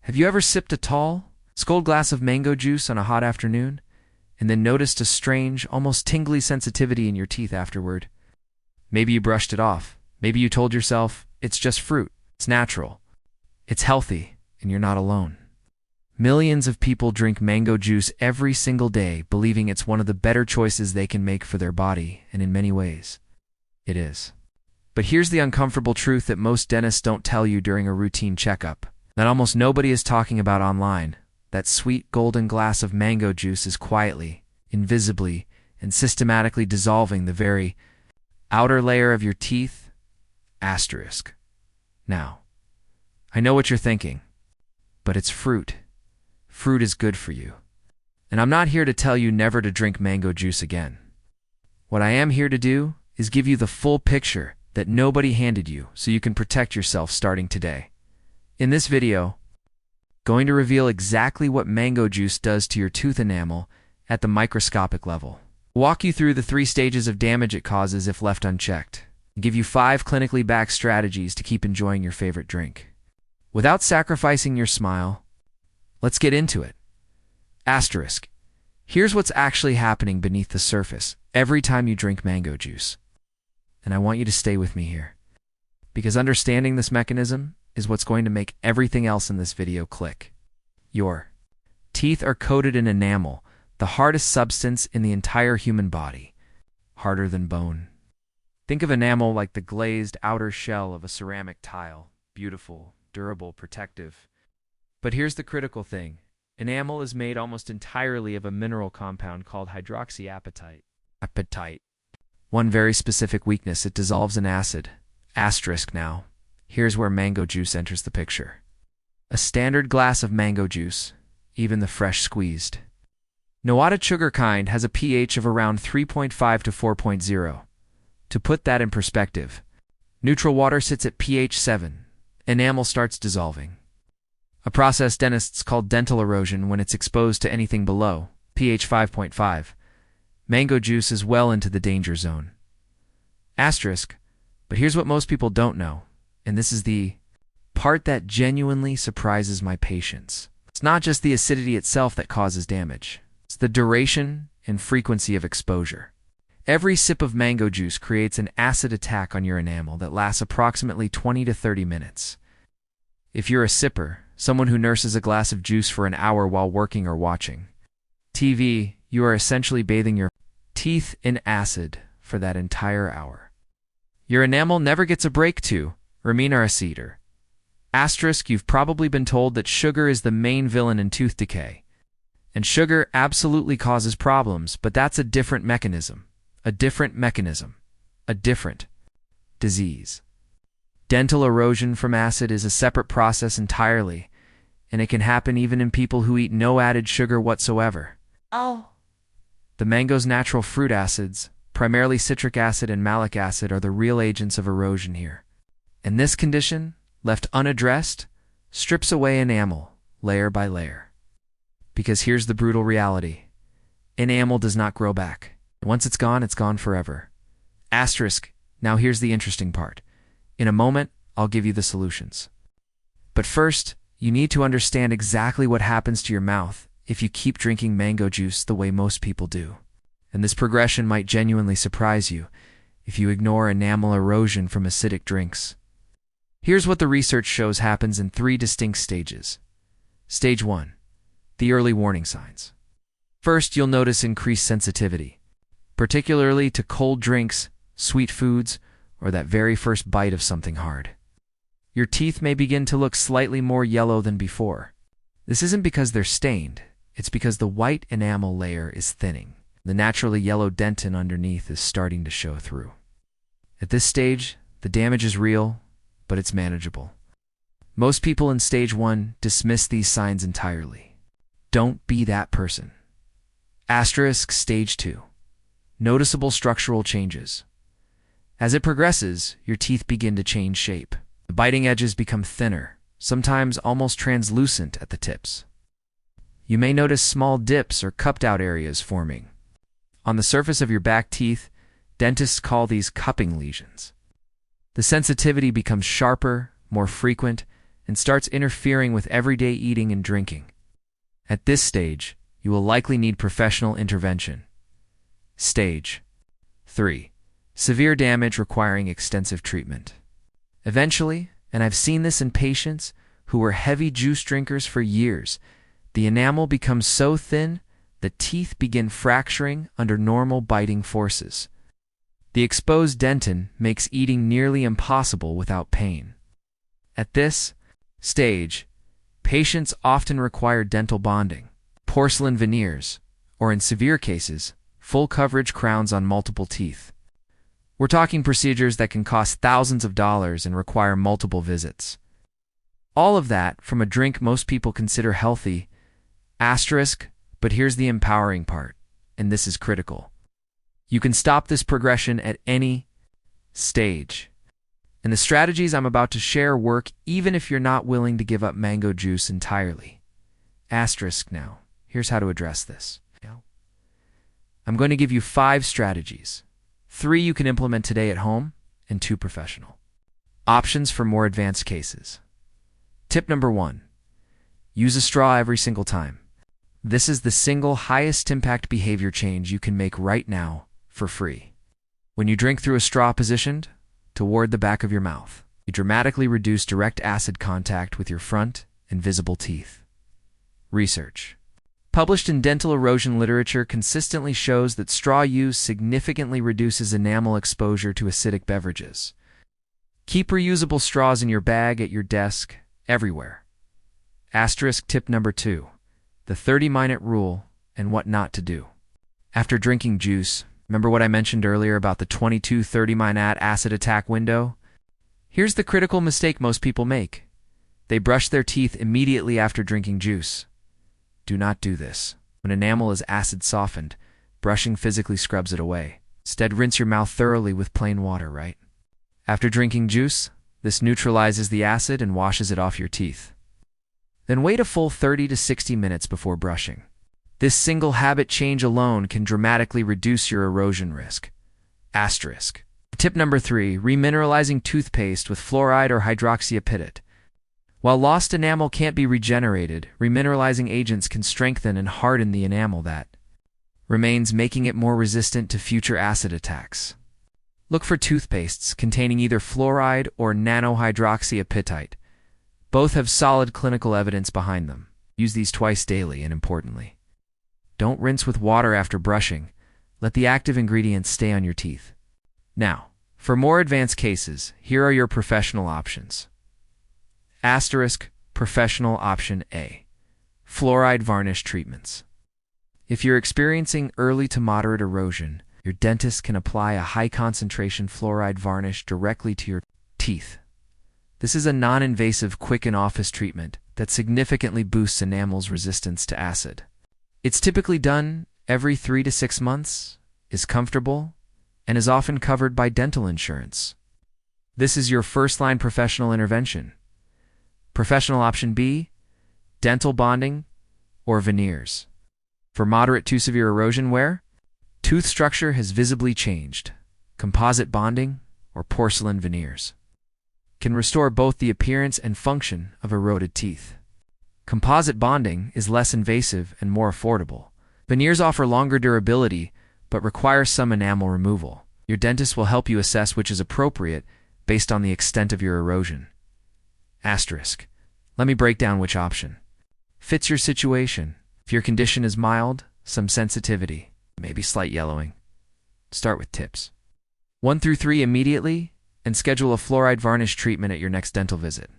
Have you ever sipped a tall, cold glass of mango juice on a hot afternoon, and then noticed a strange, almost tingly sensitivity in your teeth afterward? Maybe you brushed it off. Maybe you told yourself, it's just fruit, it's natural, it's healthy, and you're not alone. Millions of people drink mango juice every single day, believing it's one of the better choices they can make for their body, and in many ways, it is. But here's the uncomfortable truth that most dentists don't tell you during a routine checkup, that almost nobody is talking about online. That sweet golden glass of mango juice is quietly, invisibly, and systematically dissolving the very outer layer of your teeth. Asterisk. Now, I know what you're thinking, but it's fruit. Fruit is good for you. And I'm not here to tell you never to drink mango juice again. What I am here to do is give you the full picture that nobody handed you so you can protect yourself starting today. In this video, going to reveal exactly what mango juice does to your tooth enamel at the microscopic level. Walk you through the 3 stages of damage it causes if left unchecked, and give you 5 clinically backed strategies to keep enjoying your favorite drink. Without sacrificing your smile, let's get into it. Asterisk. Here's what's actually happening beneath the surface every time you drink mango juice. And I want you to stay with me here, because understanding this mechanism is what's going to make everything else in this video click. Your teeth are coated in enamel, the hardest substance in the entire human body, harder than bone. Think of enamel like the glazed outer shell of a ceramic tile, beautiful, durable, protective. But here's the critical thing. Enamel is made almost entirely of a mineral compound called hydroxyapatite. One very specific weakness, it dissolves in acid. Asterisk now. Here's where mango juice enters the picture. A standard glass of mango juice, even the fresh squeezed, no added sugar kind, has a pH of around 3.5 to 4.0. To put that in perspective, neutral water sits at pH 7. Enamel starts dissolving, a process dentists call dental erosion when it's exposed to anything below pH 5.5. Mango juice is well into the danger zone. Asterisk, but here's what most people don't know, and this is the part that genuinely surprises my patients. It's not just the acidity itself that causes damage. It's the duration and frequency of exposure. Every sip of mango juice creates an acid attack on your enamel that lasts approximately 20 to 30 minutes. If you're a sipper, someone who nurses a glass of juice for an hour while working or watching TV, you are essentially bathing your teeth in acid for that entire hour. Your enamel never gets a break to remain acid. Asterisk, you've probably been told that sugar is the main villain in tooth decay. And sugar absolutely causes problems, but that's a different mechanism. A different disease. Dental erosion from acid is a separate process entirely, and it can happen even in people who eat no added sugar whatsoever. Oh. The mango's natural fruit acids, primarily citric acid and malic acid, are the real agents of erosion here. And this condition, left unaddressed, strips away enamel, layer by layer. Because here's the brutal reality. Enamel does not grow back. Once it's gone forever. Asterisk, now here's the interesting part. In a moment, I'll give you the solutions. But first, you need to understand exactly what happens to your mouth if you keep drinking mango juice the way most people do. And this progression might genuinely surprise you if you ignore enamel erosion from acidic drinks. Here's what the research shows happens in 3 distinct stages. Stage 1. The early warning signs. First, you'll notice increased sensitivity, particularly to cold drinks, sweet foods, or that very first bite of something hard. Your teeth may begin to look slightly more yellow than before. This isn't because they're stained, it's because the white enamel layer is thinning. The naturally yellow dentin underneath is starting to show through. At this stage, the damage is real, but it's manageable. Most people in stage 1 dismiss these signs entirely. Don't be that person. Asterisk, stage 2. Noticeable structural changes. As it progresses, your teeth begin to change shape. The biting edges become thinner, sometimes almost translucent at the tips. You may notice small dips or cupped-out areas forming. On the surface of your back teeth, dentists call these cupping lesions. The sensitivity becomes sharper, more frequent, and starts interfering with everyday eating and drinking. At this stage, you will likely need professional intervention. Stage 3. Severe damage requiring extensive treatment. Eventually, and I've seen this in patients who were heavy juice drinkers for years, the enamel becomes so thin the teeth begin fracturing under normal biting forces. The exposed dentin makes eating nearly impossible without pain. At this stage, patients often require dental bonding, porcelain veneers, or in severe cases, full coverage crowns on multiple teeth. We're talking procedures that can cost thousands of dollars and require multiple visits. All of that from a drink most people consider healthy. Asterisk, but here's the empowering part, and this is critical. You can stop this progression at any stage. And the strategies I'm about to share work even if you're not willing to give up mango juice entirely. Asterisk now. Here's how to address this. I'm going to give you 5 strategies. 3 you can implement today at home, and 2 professional. Options for more advanced cases. Tip number 1. Use a straw every single time. This is the single highest impact behavior change you can make right now for free. When you drink through a straw positioned toward the back of your mouth, you dramatically reduce direct acid contact with your front and visible teeth. Research published in dental erosion literature consistently shows that straw use significantly reduces enamel exposure to acidic beverages. Keep reusable straws in your bag, at your desk, everywhere. Asterisk tip number 2. The 30-minute rule and what not to do. After drinking juice, remember what I mentioned earlier about the 22-30-minute acid attack window? Here's the critical mistake most people make. They brush their teeth immediately after drinking juice. Do not do this. When enamel is acid softened, brushing physically scrubs it away. Instead, rinse your mouth thoroughly with plain water, right? After drinking juice, this neutralizes the acid and washes it off your teeth. Then wait a full 30 to 60 minutes before brushing. This single habit change alone can dramatically reduce your erosion risk. Asterisk. Tip number 3, remineralizing toothpaste with fluoride or hydroxyapatite. While lost enamel can't be regenerated, remineralizing agents can strengthen and harden the enamel that remains, making it more resistant to future acid attacks. Look for toothpastes containing either fluoride or nanohydroxyapatite. Both have solid clinical evidence behind them. Use these twice daily, and importantly, don't rinse with water after brushing. Let the active ingredients stay on your teeth. Now, for more advanced cases, here are your professional options. Asterisk, professional option A. Fluoride varnish treatments. If you're experiencing early to moderate erosion, your dentist can apply a high-concentration fluoride varnish directly to your teeth. This is a non-invasive, quick in-office treatment that significantly boosts enamel's resistance to acid. It's typically done every 3 to 6 months, is comfortable, and is often covered by dental insurance. This is your first-line professional intervention. Professional option B, dental bonding or veneers. For moderate to severe erosion where tooth structure has visibly changed, composite bonding or porcelain veneers can restore both the appearance and function of eroded teeth. Composite bonding is less invasive and more affordable. Veneers offer longer durability but require some enamel removal. Your dentist will help you assess which is appropriate based on the extent of your erosion. Asterisk. Let me break down which option fits your situation. If your condition is mild, some sensitivity, maybe slight yellowing. Start with tips 1 through 3 immediately and schedule a fluoride varnish treatment at your next dental visit.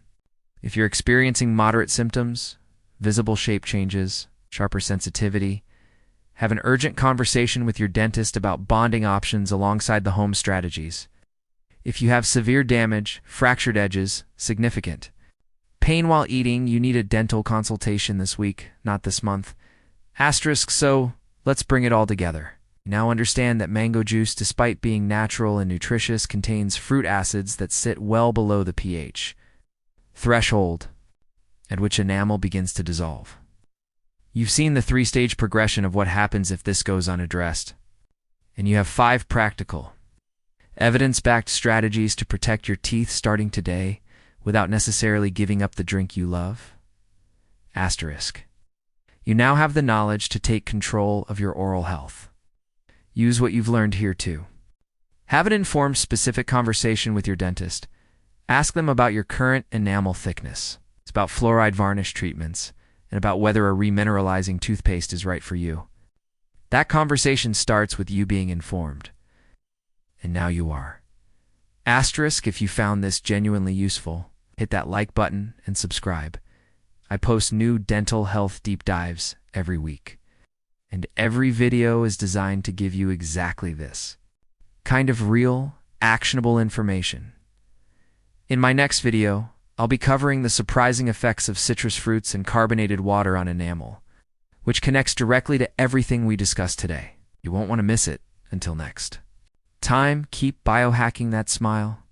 If you're experiencing moderate symptoms, visible shape changes, sharper sensitivity, have an urgent conversation with your dentist about bonding options alongside the home strategies. If you have severe damage, fractured edges, significant pain while eating, you need a dental consultation this week, not this month. Asterisk, so let's bring it all together. You now understand that mango juice, despite being natural and nutritious, contains fruit acids that sit well below the pH threshold at which enamel begins to dissolve. You've seen the 3-stage progression of what happens if this goes unaddressed. And you have 5 practical, evidence-backed strategies to protect your teeth starting today without necessarily giving up the drink you love? Asterisk. You now have the knowledge to take control of your oral health. Use what you've learned here too. Have an informed, specific conversation with your dentist. Ask them about your current enamel thickness. It's about fluoride varnish treatments, and about whether a remineralizing toothpaste is right for you. That conversation starts with you being informed. And now you are. Asterisk, if you found this genuinely useful, hit that like button and subscribe. I post new dental health deep dives every week. And every video is designed to give you exactly this kind of real, actionable information. In my next video, I'll be covering the surprising effects of citrus fruits and carbonated water on enamel, which connects directly to everything we discussed today. You won't want to miss it. Until next time, keep biohacking that smile.